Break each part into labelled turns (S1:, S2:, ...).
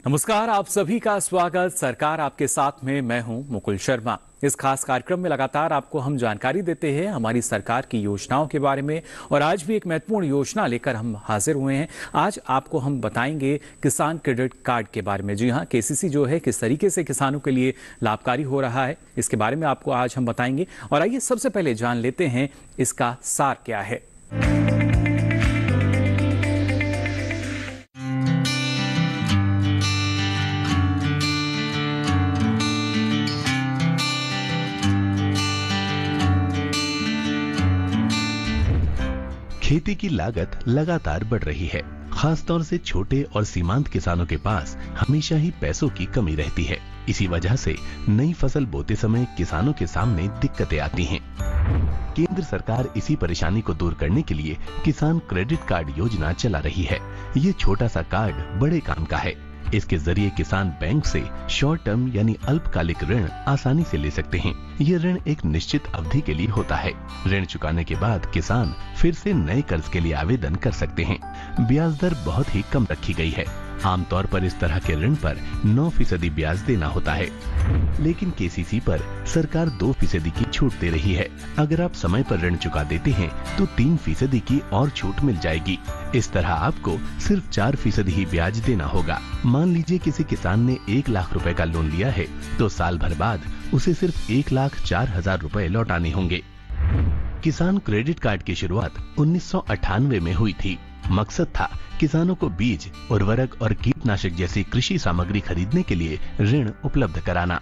S1: नमस्कार, आप सभी का स्वागत। सरकार आपके साथ में मैं हूं मुकुल शर्मा। इस खास कार्यक्रम में लगातार आपको हम जानकारी देते हैं हमारी सरकार की योजनाओं के बारे में, और आज भी एक महत्वपूर्ण योजना लेकर हम हाजिर हुए हैं। आज आपको हम बताएंगे किसान क्रेडिट कार्ड के बारे में। जी हां, केसीसी जो है किस तरीके से किसानों के लिए लाभकारी हो रहा है, इसके बारे में आपको आज हम बताएंगे। और आइए सबसे पहले जान लेते हैं इसका सार क्या है।
S2: खेती की लागत लगातार बढ़ रही है। खासतौर से छोटे और सीमांत किसानों के पास हमेशा ही पैसों की कमी रहती है। इसी वजह से नई फसल बोते समय किसानों के सामने दिक्कतें आती हैं। केंद्र सरकार इसी परेशानी को दूर करने के लिए किसान क्रेडिट कार्ड योजना चला रही है। ये छोटा सा कार्ड बड़े काम का है। इसके जरिए किसान बैंक से शॉर्ट टर्म यानी अल्पकालिक ऋण आसानी से ले सकते हैं। ये ऋण एक निश्चित अवधि के लिए होता है। ऋण चुकाने के बाद किसान फिर से नए कर्ज के लिए आवेदन कर सकते हैं। ब्याज दर बहुत ही कम रखी गई है। आमतौर पर इस तरह के ऋण पर 9% ब्याज देना होता है, लेकिन केसीसी पर सरकार 2% की छूट दे रही है। अगर आप समय पर ऋण चुका देते हैं तो 3% की और छूट मिल जाएगी। इस तरह आपको सिर्फ 4% ही ब्याज देना होगा। मान लीजिए किसी किसान ने 1 लाख रुपए का लोन लिया है तो साल भर बाद उसे सिर्फ 1,04,000 रुपए लौटाने होंगे। किसान क्रेडिट कार्ड की शुरुआत 1998 में हुई थी। मकसद था किसानों को बीज, उर्वरक और कीटनाशक जैसी कृषि सामग्री खरीदने के लिए ऋण उपलब्ध कराना।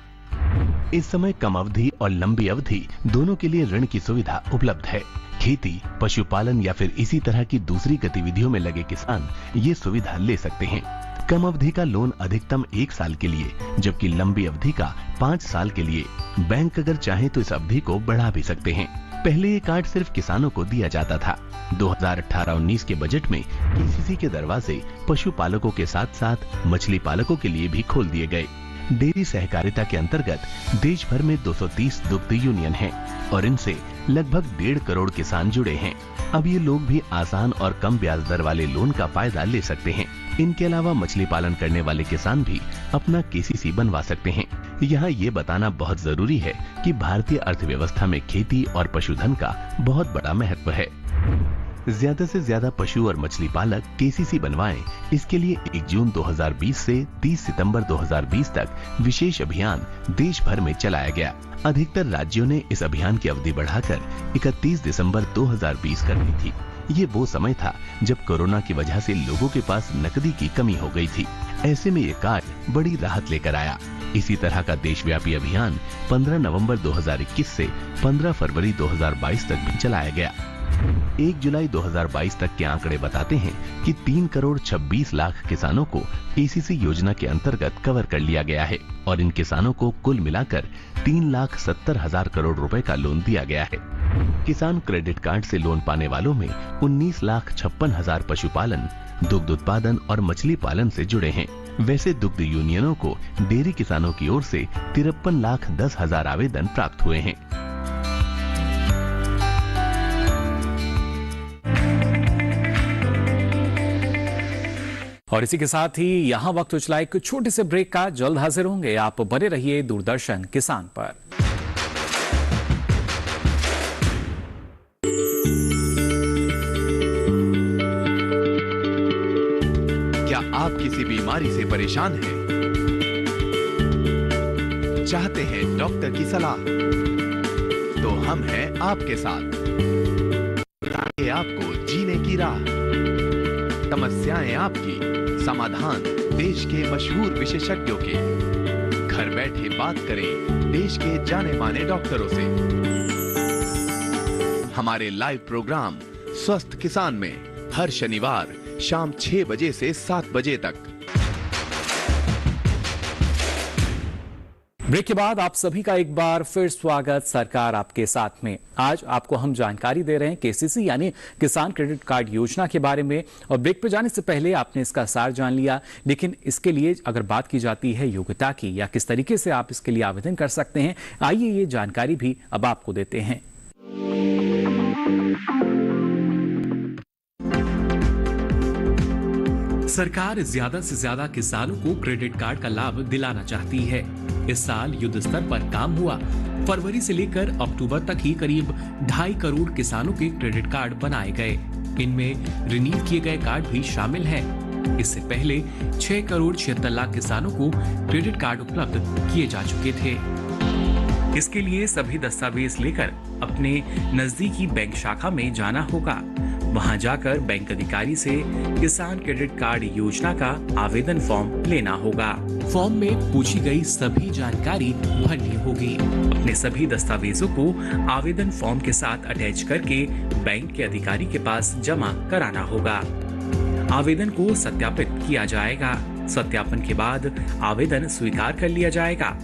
S2: इस समय कम अवधि और लंबी अवधि दोनों के लिए ऋण की सुविधा उपलब्ध है। खेती, पशुपालन या फिर इसी तरह की दूसरी गतिविधियों में लगे किसान ये सुविधा ले सकते हैं। कम अवधि का लोन अधिकतम 1 साल के लिए, जबकि लंबी अवधि का 5 साल के लिए। बैंक अगर चाहे तो इस अवधि को बढ़ा भी सकते हैं। पहले ये कार्ड सिर्फ किसानों को दिया जाता था। 2018-19 के बजट में केसीसी के दरवाजे पशुपालकों के साथ साथ मछली पालकों के लिए भी खोल दिए गए। डेयरी सहकारिता के अंतर्गत देश भर में 230 दुग्ध यूनियन हैं और इनसे लगभग 1.5 करोड़ किसान जुड़े हैं। अब ये लोग भी आसान और कम ब्याज दर वाले लोन का फायदा ले सकते हैं। इनके अलावा मछली पालन करने वाले किसान भी अपना केसीसी बनवा सकते हैं। यहाँ ये बताना बहुत जरूरी है कि भारतीय अर्थव्यवस्था में खेती और पशुधन का बहुत बड़ा महत्व है। ज्यादा से ज्यादा पशु और मछली पालक केसीसी बनवाएं। इसके लिए 1 जून 2020 से 30 सितंबर 2020 तक विशेष अभियान देश भर में चलाया गया। अधिकतर राज्यों ने इस अभियान की अवधि बढ़ाकर 31 दिसंबर 2020 कर दी थी। ये वो समय था जब कोरोना की वजह से लोगों के पास नकदी की कमी हो गई थी। ऐसे में ये कार्ड बड़ी राहत लेकर आया। इसी तरह का देशव्यापी अभियान 15 नवंबर 2021 से 15 फरवरी 2022 तक भी चलाया गया। 1 जुलाई 2022 तक के आंकड़े बताते हैं कि 3 करोड़ 26 लाख किसानों को केसीसी योजना के अंतर्गत कवर कर लिया गया है और इन किसानों को कुल मिलाकर 3,70,000 करोड़ रुपए का लोन दिया गया है। किसान क्रेडिट कार्ड से लोन पाने वालों में 19,56,000 पशुपालन, दुग्ध उत्पादन और मछली पालन से जुड़े हैं। वैसे दुग्ध यूनियनों को डेयरी किसानों की ओर से 53,10,000 आवेदन प्राप्त हुए हैं।
S1: और इसी के साथ ही यहाँ वक्त हो चला एक छोटे से ब्रेक का। जल्द हाजिर होंगे। आप बने रहिए दूरदर्शन किसान पर।
S3: क्या आप किसी बीमारी से परेशान हैं? चाहते हैं डॉक्टर की सलाह? तो हम हैं आपके साथ। बताएंगे आपको जीने की राह। समस्याएं आपकी, समाधान देश के मशहूर विशेषज्ञों के। घर बैठे बात करें देश के जाने माने डॉक्टरों से। हमारे लाइव प्रोग्राम स्वस्थ किसान में हर शनिवार शाम 6 बजे से 7 बजे तक।
S1: ब्रेक के बाद आप सभी का एक बार फिर स्वागत। सरकार आपके साथ में। आज आपको हम जानकारी दे रहे हैं केसीसी यानी किसान क्रेडिट कार्ड योजना के बारे में। और ब्रेक पर जाने से पहले आपने इसका सार जान लिया, लेकिन इसके लिए अगर बात की जाती है योग्यता की या किस तरीके से आप इसके लिए आवेदन कर सकते हैं, आइए ये जानकारी भी अब आपको देते हैं। सरकार ज्यादा से ज्यादा किसानों को क्रेडिट कार्ड का लाभ दिलाना चाहती है। इस साल युद्ध स्तर पर काम हुआ। फरवरी से लेकर अक्टूबर तक ही करीब 2.5 करोड़ किसानों के क्रेडिट कार्ड बनाए गए। इनमें रिन्यू किए गए कार्ड भी शामिल हैं। इससे पहले 6 करोड़ 76 लाख किसानों को क्रेडिट कार्ड उपलब्ध किए जा चुके थे। इसके लिए सभी दस्तावेज लेकर अपने नजदीकी बैंक शाखा में जाना होगा। वहां जाकर बैंक अधिकारी से किसान क्रेडिट कार्ड योजना का आवेदन फॉर्म लेना होगा। फॉर्म में पूछी गई सभी जानकारी भरनी होगी। अपने सभी दस्तावेजों को आवेदन फॉर्म के साथ अटैच करके बैंक के अधिकारी के पास जमा कराना होगा। आवेदन को सत्यापित किया जाएगा। सत्यापन के बाद आवेदन स्वीकार कर लिया जाएगा।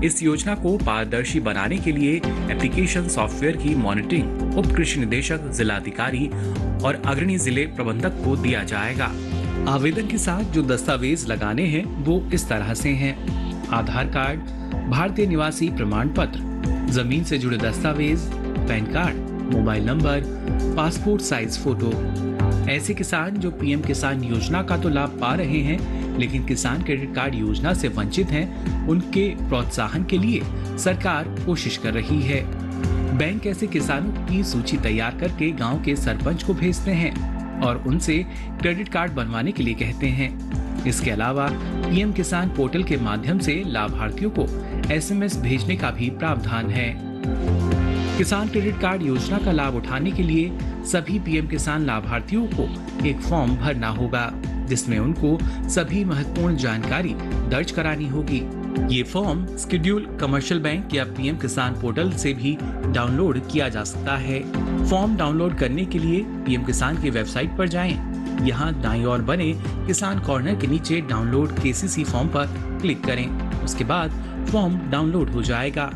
S1: इस योजना को पारदर्शी बनाने के लिए एप्लीकेशन सॉफ्टवेयर की मॉनिटरिंग उप कृषि निदेशक, जिलाधिकारी और अग्रणी जिले प्रबंधक को दिया जाएगा। आवेदन के साथ जो दस्तावेज लगाने हैं वो इस तरह से हैं: आधार कार्ड, भारतीय निवासी प्रमाण पत्र, जमीन से जुड़े दस्तावेज, pan card, mobile number, passport size photo. ऐसे किसान जो पीएम किसान योजना का तो लाभ पा रहे हैं लेकिन किसान क्रेडिट कार्ड योजना से वंचित हैं, उनके प्रोत्साहन के लिए सरकार कोशिश कर रही है। बैंक ऐसे किसानों की सूची तैयार करके गांव के सरपंच को भेजते हैं और उनसे क्रेडिट कार्ड बनवाने के लिए कहते हैं। इसके अलावा पीएम किसान पोर्टल के माध्यम से लाभार्थियों को एसएमएस भेजने का भी प्रावधान है। किसान क्रेडिट कार्ड योजना का लाभ उठाने के लिए सभी पीएम किसान लाभार्थियों को एक फॉर्म भरना होगा जिसमें उनको सभी महत्वपूर्ण जानकारी दर्ज करानी होगी। ये फॉर्म शेड्यूल कमर्शियल बैंक या पीएम किसान पोर्टल से भी डाउनलोड किया जा सकता है। फॉर्म डाउनलोड करने के लिए पीएम किसान की वेबसाइट पर जाएं। यहाँ दाईं ओर बने किसान कॉर्नर के नीचे डाउनलोड केसीसी फॉर्म पर क्लिक करें। उसके बाद फॉर्म डाउनलोड हो जाएगा।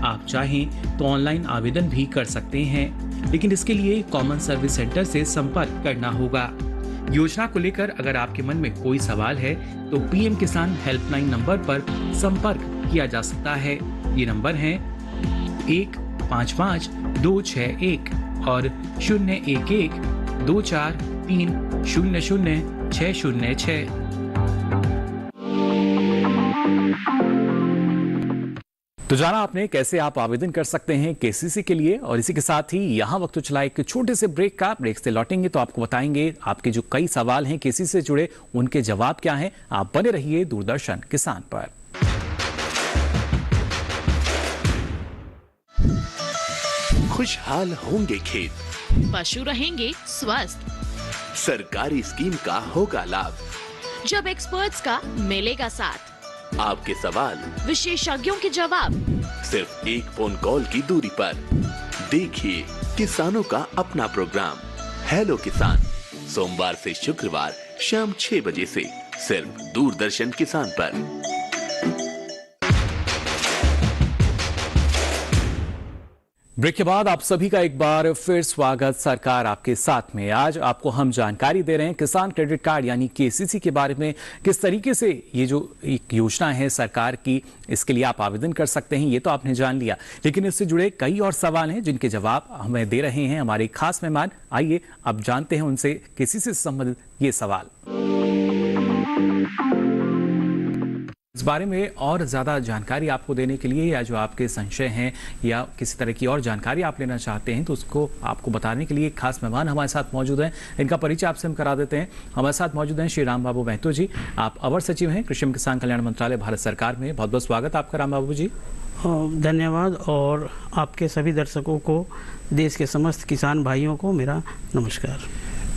S1: आप चाहें तो ऑनलाइन आवेदन भी कर सकते हैं, लेकिन इसके लिए कॉमन सर्विस सेंटर से संपर्क करना होगा। योजना को लेकर अगर आपके मन में कोई सवाल है तो पीएम किसान हेल्पलाइन नंबर पर संपर्क किया जा सकता है। ये नंबर है 155261 और 01124300606। तो जाना आपने कैसे आप आवेदन कर सकते हैं केसीसी के लिए। और इसी के साथ ही यहाँ वक्त चला एक छोटे से ब्रेक का। ब्रेक से लौटेंगे तो आपको बताएंगे आपके जो कई सवाल हैं केसीसी से जुड़े, उनके जवाब क्या हैं। आप बने रहिए दूरदर्शन किसान पर।
S3: खुशहाल होंगे खेत,
S4: पशु रहेंगे स्वस्थ,
S3: सरकारी स्कीम का होगा लाभ,
S4: जब एक्सपर्ट्स का मिलेगा साथ,
S3: आपके सवाल
S4: विशेषज्ञों के जवाब,
S3: सिर्फ एक फोन कॉल की दूरी पर। देखिए किसानों का अपना प्रोग्राम हेलो किसान, सोमवार से शुक्रवार शाम 6 बजे से सिर्फ दूरदर्शन किसान पर।
S1: ब्रेक के बाद आप सभी का एक बार फिर स्वागत। सरकार आपके साथ में। आज आपको हम जानकारी दे रहे हैं किसान क्रेडिट कार्ड यानी केसीसी के बारे में। किस तरीके से ये जो एक योजना है सरकार की, इसके लिए आप आवेदन कर सकते हैं, ये तो आपने जान लिया, लेकिन इससे जुड़े कई और सवाल हैं जिनके जवाब हमें दे रहे हैं हमारे खास मेहमान। आइए अब जानते हैं उनसे केसीसी से संबंधित ये सवाल। इस बारे में और ज़्यादा जानकारी आपको देने के लिए या जो आपके संशय हैं या किसी तरह की और जानकारी आप लेना चाहते हैं तो उसको आपको बताने के लिए एक खास मेहमान हमारे साथ मौजूद हैं। इनका परिचय आपसे हम करा देते हैं। हमारे साथ मौजूद हैं श्री राम बाबू महतो जी। आप अवर सचिव हैं कृषि एवं किसान कल्याण मंत्रालय भारत सरकार में। बहुत बहुत स्वागत आपका राम बाबू जी।
S5: धन्यवाद। और आपके सभी दर्शकों को, देश के समस्त किसान भाइयों को मेरा नमस्कार।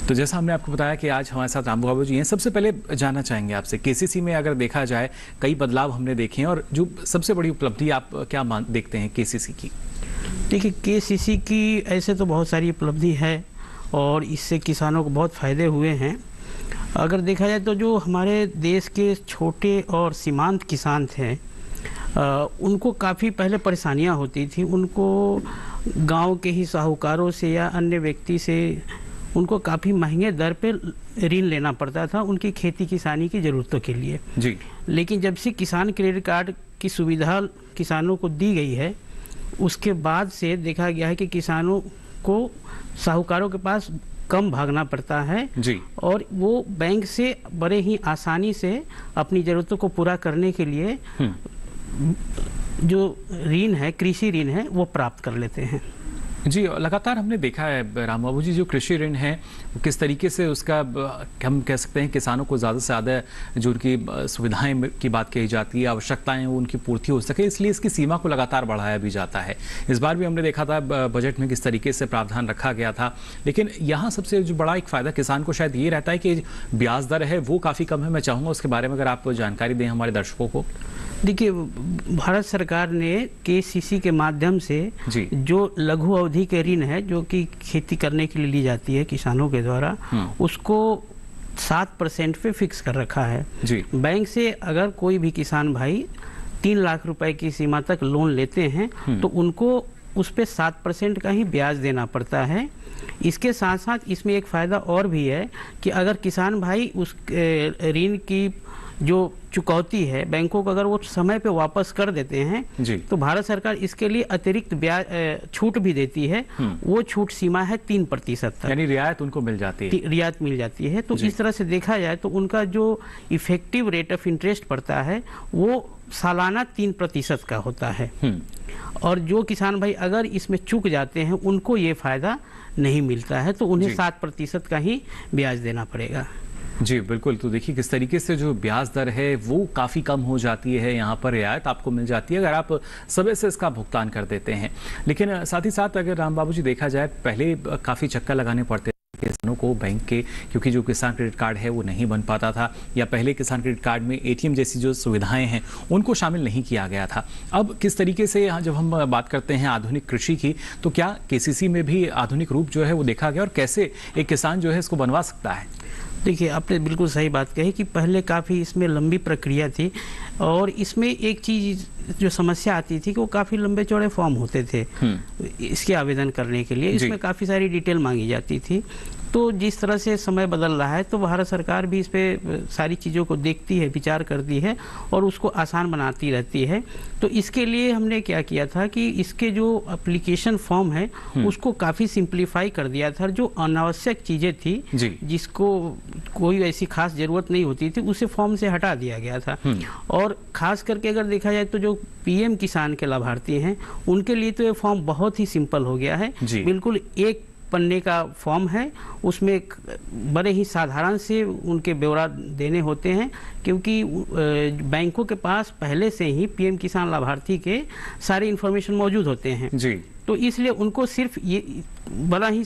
S1: तो जैसा हमने आपको बताया कि आज हमारे साथ राम बाबू जी हैं। सबसे पहले जानना चाहेंगे आपसे, केसीसी में अगर देखा जाए कई बदलाव हमने देखे हैं, और जो सबसे बड़ी उपलब्धि आप क्या देखते हैं केसीसी की?
S5: देखिए, केसीसी की ऐसे तो बहुत सारी उपलब्धि है और इससे किसानों को बहुत फ़ायदे हुए हैं। अगर देखा जाए तो जो हमारे देश के छोटे और सीमांत किसान थे, उनको काफ़ी पहले परेशानियां होती थी। उनको गांव के ही साहूकारों से या अन्य व्यक्ति से उनको काफ़ी महंगे दर पे ऋण लेना पड़ता था उनकी खेती किसानी की ज़रूरतों के लिए
S1: जी।
S5: लेकिन जब से किसान क्रेडिट कार्ड की सुविधा किसानों को दी गई है, उसके बाद से देखा गया है कि किसानों को साहूकारों के पास कम भागना पड़ता है
S1: जी।
S5: और वो बैंक से बड़े ही आसानी से अपनी ज़रूरतों को पूरा करने के लिए जो ऋण है, कृषि ऋण है, वो प्राप्त कर लेते हैं।
S1: जी, लगातार हमने देखा है राम बाबू जी, जो कृषि ऋण है वो किस तरीके से उसका हम कह सकते हैं किसानों को ज़्यादा से ज़्यादा जो उनकी सुविधाएं की बात कही जाती है, आवश्यकताएं वो उनकी पूर्ति हो सके, इसलिए इसकी सीमा को लगातार बढ़ाया भी जाता है। इस बार भी हमने देखा था बजट में किस तरीके से प्रावधान रखा गया था, लेकिन यहाँ सबसे जो बड़ा एक फ़ायदा किसान को शायद ये रहता है कि ब्याज दर है वो काफ़ी कम है। मैं चाहूँगा उसके बारे में अगर आप जानकारी दें हमारे दर्शकों को।
S5: देखिए, भारत सरकार ने केसीसी के माध्यम से जो लघु अवधि के ऋण है जो कि खेती करने के लिए ली जाती है किसानों के द्वारा, उसको 7% पे फिक्स कर रखा है जी। बैंक से अगर कोई भी किसान भाई 3 लाख रुपए की सीमा तक लोन लेते हैं तो उनको उस पे 7% का ही ब्याज देना पड़ता है। इसके साथ साथ इसमें एक फ़ायदा और भी है कि अगर किसान भाई उस ऋण की जो चुकौती है बैंकों को अगर वो समय पे वापस कर देते हैं तो भारत सरकार इसके लिए अतिरिक्त ब्याज छूट भी देती है। वो छूट सीमा है 3% तक,
S1: यानी रियायत उनको मिल जाती है।
S5: रियायत मिल जाती है। तो इस तरह से देखा जाए तो उनका जो इफेक्टिव रेट ऑफ इंटरेस्ट पड़ता है वो सालाना 3% का होता है। और जो किसान भाई अगर इसमें चूक जाते हैं उनको ये फायदा नहीं मिलता है, तो उन्हें 7% का ही ब्याज देना पड़ेगा।
S1: जी बिल्कुल। तो देखिए किस तरीके से जो ब्याज दर है वो काफ़ी कम हो जाती है, यहाँ पर रियायत आपको मिल जाती है अगर आप समय से इसका भुगतान कर देते हैं। लेकिन साथ ही साथ अगर राम बाबू जी देखा जाए, पहले काफ़ी चक्कर लगाने पड़ते किसानों को बैंक के, क्योंकि जो किसान क्रेडिट कार्ड है वो नहीं बन पाता था, या पहले किसान क्रेडिट कार्ड में एटीएम जैसी जो सुविधाएं हैं उनको शामिल नहीं किया गया था। अब किस तरीके से यहाँ जब हम बात करते हैं आधुनिक कृषि की, तो क्या केसीसी में भी आधुनिक रूप जो है वो देखा गया और कैसे एक किसान जो है इसको बनवा सकता है?
S5: देखिए, आपने बिल्कुल सही बात कही कि पहले काफ़ी इसमें लंबी प्रक्रिया थी और इसमें एक चीज़ जो समस्या आती थी कि वो काफ़ी लंबे चौड़े फॉर्म होते थे इसके आवेदन करने के लिए। इसमें काफ़ी सारी डिटेल मांगी जाती थी। तो जिस तरह से समय बदल रहा है तो भारत सरकार भी इस पे सारी चीज़ों को देखती है, विचार करती है और उसको आसान बनाती रहती है। तो इसके लिए हमने क्या किया था कि इसके जो एप्लीकेशन फॉर्म है उसको काफ़ी सिंप्लीफाई कर दिया था। जो अनावश्यक चीज़ें थी जिसको कोई ऐसी खास ज़रूरत नहीं होती थी उसे फॉर्म से हटा दिया गया था। और ख़ास करके अगर देखा जाए तो जो पीएम किसान के लाभार्थी हैं उनके लिए तो ये फॉर्म बहुत ही सिंपल हो गया है। बिल्कुल एक पन्ने का फॉर्म है, उसमें बड़े ही साधारण से उनके ब्यौरा देने होते हैं, क्योंकि बैंकों के पास पहले से ही पीएम किसान लाभार्थी के सारे इन्फॉर्मेशन मौजूद होते हैं जी। तो इसलिए उनको सिर्फ ये बड़ा ही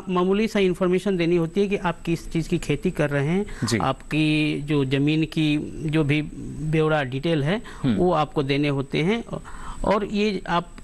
S5: मामूली सा इन्फॉर्मेशन देनी होती है कि आप किस चीज़ की खेती कर रहे हैं, आपकी जो ज़मीन की जो भी ब्यौरा डिटेल है वो आपको देने होते हैं। और ये आप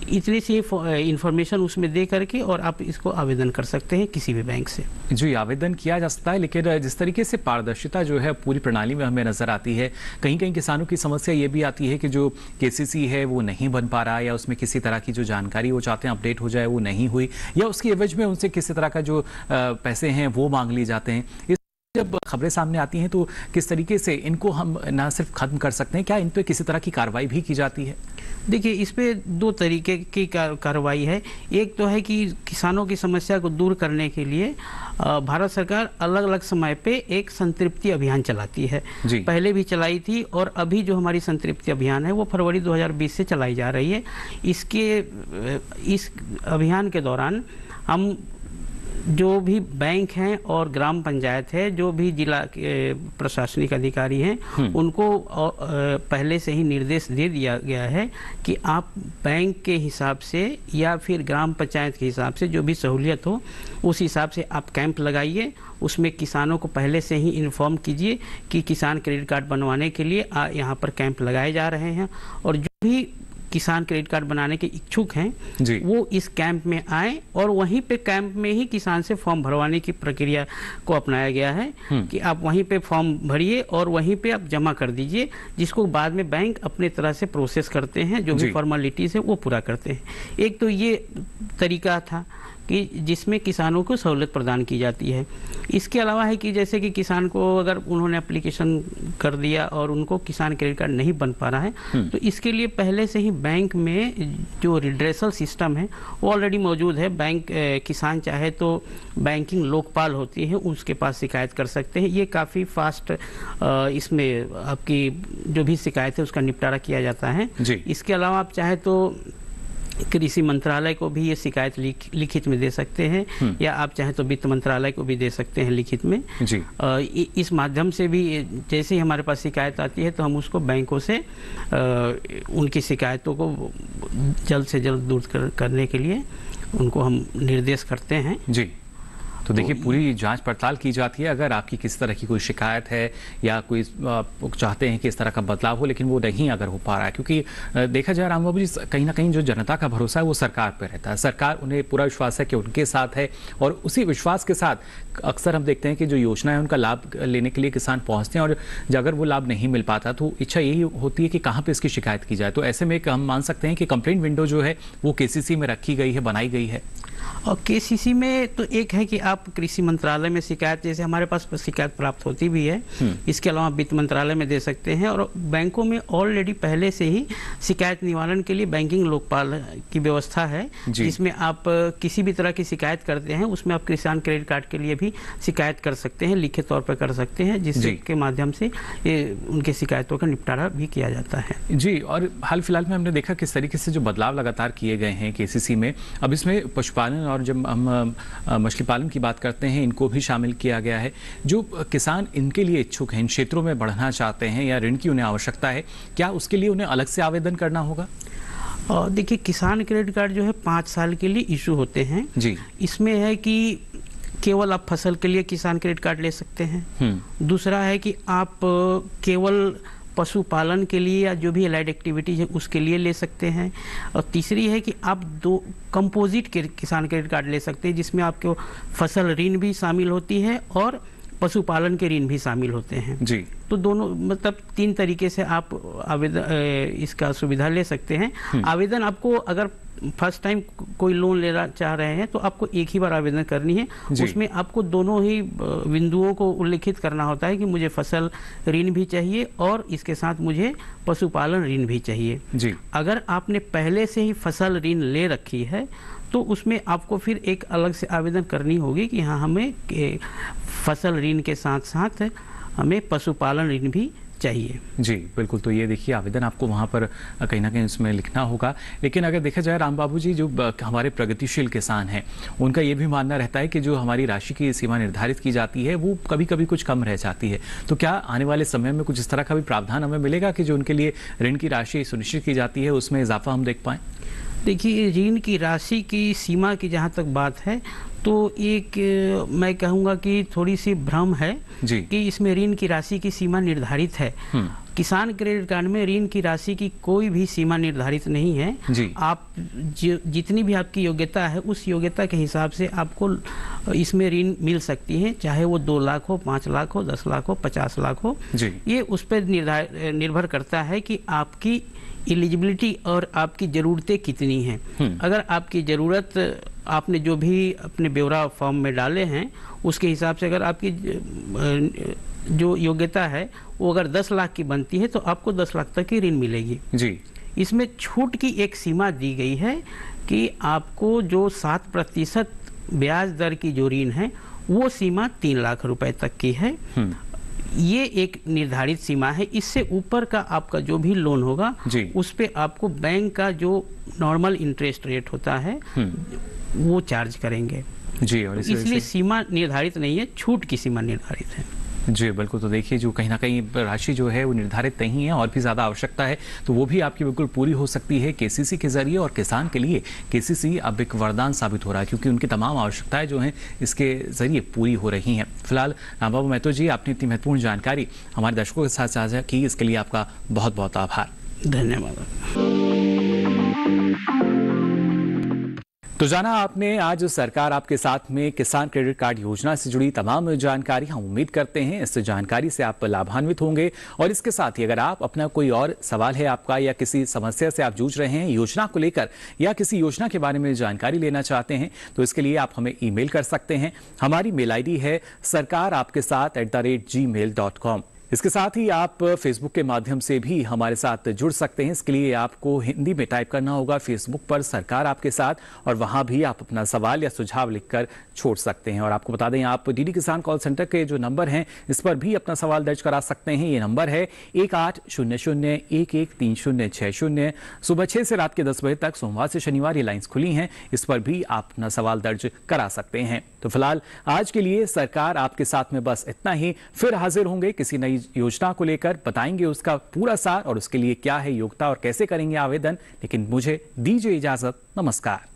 S5: इतनी सी इंफॉर्मेशन उसमें दे करके और आप इसको आवेदन कर सकते हैं किसी भी बैंक से। जी,
S1: आवेदन किया जा सकता है। लेकिन जिस तरीके से पारदर्शिता जो है पूरी प्रणाली में हमें नजर आती है, कहीं कहीं किसानों की समस्या ये भी आती है कि जो केसीसी है वो नहीं बन पा रहा है, या उसमें किसी तरह की जो जानकारी वो चाहते हैं अपडेट हो जाए वो नहीं हुई, या उसकी एवज में उनसे किसी तरह का जो पैसे हैं वो मांग लिए जाते हैं। जब खबरें सामने आती हैं तो किस तरीके से इनको हम ना सिर्फ खत्म कर सकते हैं, क्या इन पे किसी तरह की कार्रवाई भी की जाती है?
S5: देखिए, इस पे 2 तरीके की कार्रवाई है। एक तो है कि किसानों की समस्या को दूर करने के लिए भारत सरकार अलग अलग समय पे एक संतृप्ति अभियान चलाती है। पहले भी चलाई थी और अभी जो हमारी संतृप्ति अभियान है वो फरवरी 2020 से चलाई जा रही है। इस अभियान के दौरान हम जो भी बैंक हैं और ग्राम पंचायत है, जो भी जिला के प्रशासनिक अधिकारी हैं, उनको पहले से ही निर्देश दे दिया गया है कि आप बैंक के हिसाब से या फिर ग्राम पंचायत के हिसाब से जो भी सहूलियत हो उस हिसाब से आप कैंप लगाइए। उसमें किसानों को पहले से ही इन्फॉर्म कीजिए कि किसान क्रेडिट कार्ड बनवाने के लिए यहाँ पर कैंप लगाए जा रहे हैं, और जो भी किसान क्रेडिट कार्ड बनाने के इच्छुक हैं वो इस कैंप में आए, और वहीं पे कैंप में ही किसान से फॉर्म भरवाने की प्रक्रिया को अपनाया गया है कि आप वहीं पे फॉर्म भरिए और वहीं पे आप जमा कर दीजिए, जिसको बाद में बैंक अपने तरह से प्रोसेस करते हैं, जो भी फॉर्मेलिटीज है वो पूरा करते हैं। एक तो ये तरीका था कि जिसमें किसानों को सहूलियत प्रदान की जाती है। इसके अलावा है कि जैसे कि किसान को अगर उन्होंने एप्लीकेशन कर दिया और उनको किसान क्रेडिट कार्ड नहीं बन पा रहा है, तो इसके लिए पहले से ही बैंक में जो रिड्रेसल सिस्टम है वो ऑलरेडी मौजूद है। बैंक किसान चाहे तो बैंकिंग लोकपाल होती है, उसके पास शिकायत कर सकते हैं। ये काफ़ी फास्ट इसमें आपकी जो भी शिकायत है उसका निपटारा किया जाता है। इसके अलावा आप चाहे तो कृषि मंत्रालय को भी ये शिकायत लिखित में दे सकते हैं, या आप चाहें तो वित्त मंत्रालय को भी दे सकते हैं लिखित में जी। इस माध्यम से भी जैसे ही हमारे पास शिकायत आती है तो हम उसको बैंकों से उनकी शिकायतों को जल्द से जल्द दूर करने के लिए उनको हम निर्देश करते हैं जी।
S1: तो देखिए पूरी जांच पड़ताल की जाती है। अगर आपकी किस तरह की कोई शिकायत है या कोई चाहते हैं कि इस तरह का बदलाव हो, लेकिन वो नहीं अगर हो पा रहा है, क्योंकि देखा जाए राम बाबू जी, कहीं ना कहीं जो जनता का भरोसा है वो सरकार पर रहता है। सरकार, उन्हें पूरा विश्वास है कि उनके साथ है, और उसी विश्वास के साथ अक्सर हम देखते हैं कि जो योजना है उनका लाभ लेने के लिए किसान पहुंचते हैं, और अगर वो लाभ नहीं मिल पाता तो इच्छा यही होती है कि कहाँ पर इसकी शिकायत की जाए। तो ऐसे में हम मान सकते हैं कि कंप्लेंट विंडो जो है वो KCC में रखी गई है, बनाई गई है।
S5: और KCC में तो एक है कि आप कृषि मंत्रालय में शिकायत, जैसे हमारे पास शिकायत प्राप्त होती भी है, इसके अलावा वित्त मंत्रालय में दे सकते हैं। और बैंकों में ऑलरेडी पहले से ही शिकायत निवारण के लिए बैंकिंग लोकपाल की व्यवस्था है, जिसमें आप किसी भी तरह की शिकायत करते हैं उसमें आप किसान क्रेडिट कार्ड के लिए भी शिकायत कर सकते हैं, लिखित तौर पर कर सकते हैं, जिसके माध्यम से उनके शिकायतों का निपटारा भी किया जाता है
S1: जी। और हाल फिलहाल में हमने देखा किस तरीके से जो बदलाव लगातार किए गए हैं KCC में। अब इसमें पशुपालन और जब हम मछली पालन की बात करते हैं, इनको भी शामिल किया गया है। जो किसान इनके लिए इच्छुक हैं, इन क्षेत्रों में बढ़ना चाहते हैं या ऋण की उन्हें आवश्यकता है, क्या उसके लिए उन्हें अलग से आवेदन करना होगा?
S5: देखिए, किसान क्रेडिट कार्ड जो है 5 साल के लिए इशू होते हैं जी। इसमें है कि केवल आप फसल के लिए किसान क्रेडिट कार्ड ले सकते हैं। दूसरा है कि आप केवल पशुपालन के लिए या जो भी एलाइड एक्टिविटीज है उसके लिए ले सकते हैं। और तीसरी है कि आप 2 कंपोजिट किसान क्रेडिट कार्ड ले सकते हैं, जिसमें आपको फसल ऋण भी शामिल होती है और पशुपालन के ऋण भी शामिल होते हैं जी। तो दोनों मतलब 3 तरीके से आप आवेदन इसका सुविधा ले सकते हैं। आवेदन आपको अगर फर्स्ट टाइम कोई लोन लेना चाह रहे हैं तो आपको एक ही बार आवेदन करनी है। उसमें आपको दोनों ही बिंदुओं को उल्लेखित करना होता है कि मुझे फसल ऋण भी चाहिए और इसके साथ मुझे पशुपालन ऋण भी चाहिए जी। अगर आपने पहले से ही फसल ऋण ले रखी है तो उसमें आपको फिर एक अलग से आवेदन करनी होगी कि हाँ, हमें फसल ऋण के साथ साथ हमें पशुपालन ऋण भी चाहिए
S1: जी। बिल्कुल, तो ये देखिए आवेदन आपको वहाँ पर कहीं ना कहीं उसमें लिखना होगा। लेकिन अगर देखा जाए राम बाबू जी, जो हमारे प्रगतिशील किसान हैं, उनका ये भी मानना रहता है कि जो हमारी राशि की सीमा निर्धारित की जाती है वो कभी कभी कुछ कम रह जाती है। तो क्या आने वाले समय में कुछ इस तरह का भी प्रावधान हमें मिलेगा कि जो उनके लिए ऋण की राशि सुनिश्चित की जाती है उसमें इजाफा हम देख पाएँ?
S5: देखिए, ऋण की राशि की सीमा की जहाँ तक बात है तो एक मैं कहूँगा कि थोड़ी सी भ्रम है कि इसमें ऋण की राशि की सीमा निर्धारित है। किसान क्रेडिट कार्ड में ऋण की राशि की कोई भी सीमा निर्धारित नहीं है जी। आप जितनी भी आपकी योग्यता है उस योग्यता के हिसाब से आपको इसमें ऋण मिल सकती है, चाहे वो 2 लाख हो, 5 लाख हो, 10 लाख हो, 50 लाख हो जी। ये उस पर निर्भर करता है कि आपकी एलिजिबिलिटी और आपकी ज़रूरतें कितनी हैं। अगर आपकी ज़रूरत, आपने जो भी अपने ब्यौरा फॉर्म में डाले हैं उसके हिसाब से अगर आपकी जो योग्यता है वो अगर 10 लाख की बनती है तो आपको 10 लाख तक की ऋण मिलेगी जी। इसमें छूट की एक सीमा दी गई है कि आपको जो 7% ब्याज दर की जो ऋण है वो सीमा 3 लाख रुपए तक की है। ये एक निर्धारित सीमा है। इससे ऊपर का आपका जो भी लोन होगा उस पे आपको बैंक का जो नॉर्मल इंटरेस्ट रेट होता है वो चार्ज करेंगे जी। और इसलिए सीमा निर्धारित नहीं है, छूट की सीमा निर्धारित है
S1: जी। बिल्कुल, तो देखिए जो कहीं ना कहीं राशि जो है वो निर्धारित नहीं है और भी ज़्यादा आवश्यकता है तो वो भी आपकी बिल्कुल पूरी हो सकती है KCC के जरिए। और किसान के लिए KCC अब एक वरदान साबित हो रहा है क्योंकि उनकी तमाम आवश्यकताएं जो हैं इसके जरिए पूरी हो रही हैं। फिलहाल राम बाबू महतो जी, आपने इतनी महत्वपूर्ण जानकारी हमारे दर्शकों के साथ साझा की, इसके लिए आपका बहुत बहुत आभार।
S5: धन्यवाद।
S1: तो जाना आपने आज सरकार आपके साथ में किसान क्रेडिट कार्ड योजना से जुड़ी तमाम जानकारी। हम उम्मीद करते हैं इस जानकारी से आप लाभान्वित होंगे। और इसके साथ ही अगर आप अपना कोई और सवाल है आपका या किसी समस्या से आप जूझ रहे हैं योजना को लेकर या किसी योजना के बारे में जानकारी लेना चाहते हैं तो इसके लिए आप हमें ईमेल कर सकते हैं। हमारी मेल आईडी है sarkaraapkesath@gmail.com। इसके साथ ही आप फेसबुक के माध्यम से भी हमारे साथ जुड़ सकते हैं। इसके लिए आपको हिंदी में टाइप करना होगा फेसबुक पर सरकार आपके साथ, और वहां भी आप अपना सवाल या सुझाव लिखकर छोड़ सकते हैं। और आपको बता दें आप डीडी किसान कॉल सेंटर के जो नंबर हैं इस पर भी अपना सवाल दर्ज करा सकते हैं। ये नंबर है 1800113060। सुबह 6 से रात के 10 बजे तक सोमवार से शनिवार ये लाइंस खुली हैं, इस पर भी आप अपना सवाल दर्ज करा सकते हैं। तो फिलहाल आज के लिए सरकार आपके साथ में बस इतना ही। फिर हाजिर होंगे किसी नई योजना को लेकर, बताएंगे उसका पूरा सार और उसके लिए क्या है योग्यता और कैसे करेंगे आवेदन। लेकिन मुझे दीजिए इजाजत, नमस्कार।